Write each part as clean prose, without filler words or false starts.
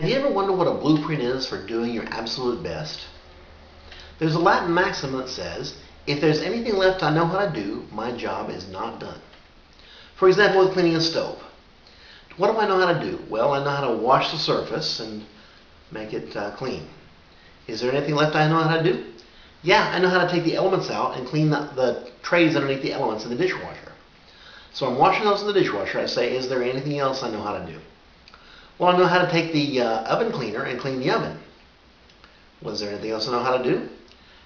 you ever wondered what a blueprint is for doing your absolute best? There's a Latin maxim that says, if there's anything left I know how to do, my job is not done. For example, with cleaning a stove. What do I know how to do? Well, I know how to wash the surface and make it clean. Is there anything left I know how to do? Yeah, I know how to take the elements out and clean the trays underneath the elements in the dishwasher. So I'm washing those in the dishwasher. I say, is there anything else I know how to do? Well, I know how to take the oven cleaner and clean the oven. Was there anything else I know how to do?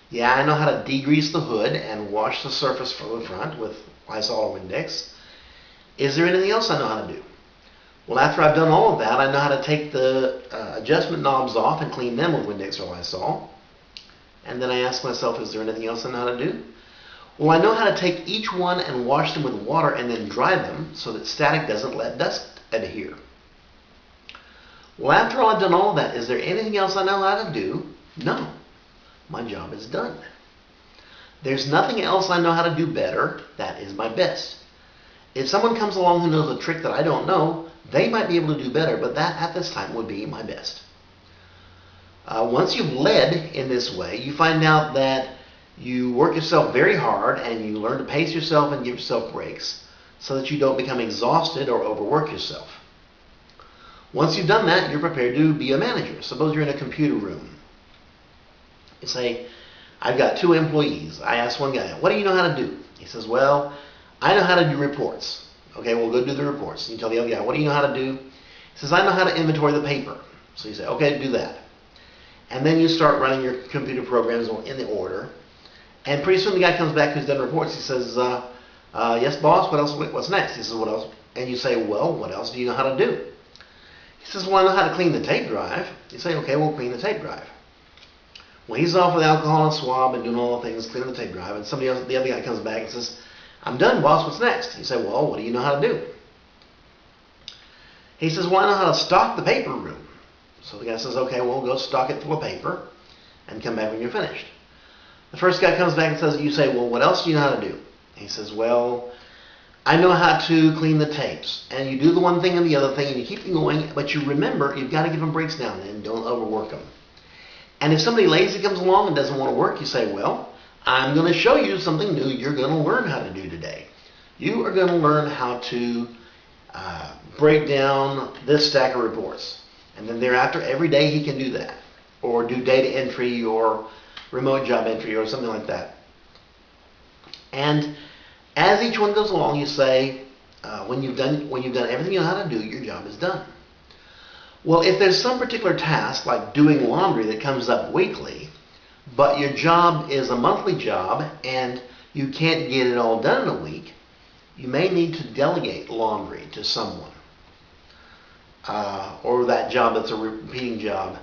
Yeah, I know how to degrease the hood and wash the surface from the front with Lysol or Windex. Is there anything else I know how to do? Well, after I've done all of that, I know how to take the adjustment knobs off and clean them with Windex or Lysol. And then I ask myself, is there anything else I know how to do? Well, I know how to take each one and wash them with water and then dry them so that static doesn't let dust adhere. Well, after I've done all of that, is there anything else I know how to do? No. My job is done. There's nothing else I know how to do better. That is my best. If someone comes along who knows a trick that I don't know, they might be able to do better, but that at this time would be my best. Once you've led in this way, you find out that you work yourself very hard and you learn to pace yourself and give yourself breaks so that you don't become exhausted or overwork yourself. Once you've done that, you're prepared to be a manager. Suppose you're in a computer room. You say, I've got 2 employees. I ask one guy, what do you know how to do? He says, well, I know how to do reports. Okay, well, go do the reports. You tell the other guy, what do you know how to do? He says, I know how to inventory the paper. So you say, okay, do that. And then you start running your computer programs in the order. And pretty soon the guy comes back who's done reports. He says, yes, boss, what else? What's next? He says, what else? And you say, well, what else do you know how to do? He says, well, I know how to clean the tape drive. You say, okay, we'll clean the tape drive. Well, he's off with alcohol and swab and doing all the things, cleaning the tape drive. And somebody else, the other guy comes back and says, I'm done, boss, what's next? You say, well, what do you know how to do? He says, well, I know how to stock the paper room. So the guy says, okay, well, go stock it full of paper and come back when you're finished. The first guy comes back and says, you say, well, what else do you know how to do? He says, well, I know how to clean the tapes. And you do the one thing and the other thing, and you keep them going, but you remember, you've got to give them breaks now and then. Don't overwork them. And if somebody lazy comes along and doesn't want to work, you say, well, I'm going to show you something new you're going to learn how to do today. You are going to learn how to break down this stack of reports. And then thereafter, every day he can do that. Or do data entry or remote job entry or something like that. And as each one goes along, you say, when you've done everything you know how to do, your job is done. Well, if there's some particular task, like doing laundry that comes up weekly, but your job is a monthly job and you can't get it all done in a week, you may need to delegate laundry to someone. Or that job that's a repeating job.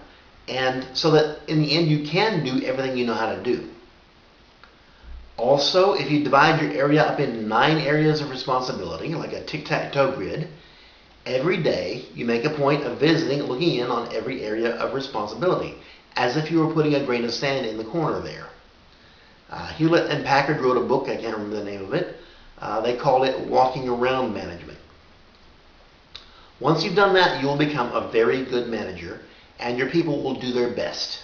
And so that in the end you can do everything you know how to do. Also, if you divide your area up into 9 areas of responsibility, like a tic-tac-toe grid, every day you make a point of visiting, looking in on every area of responsibility, as if you were putting a grain of sand in the corner there. Hewlett and Packard wrote a book, I can't remember the name of it. They called it Walking Around Management. Once you've done that, you'll become a very good manager, and your people will do their best.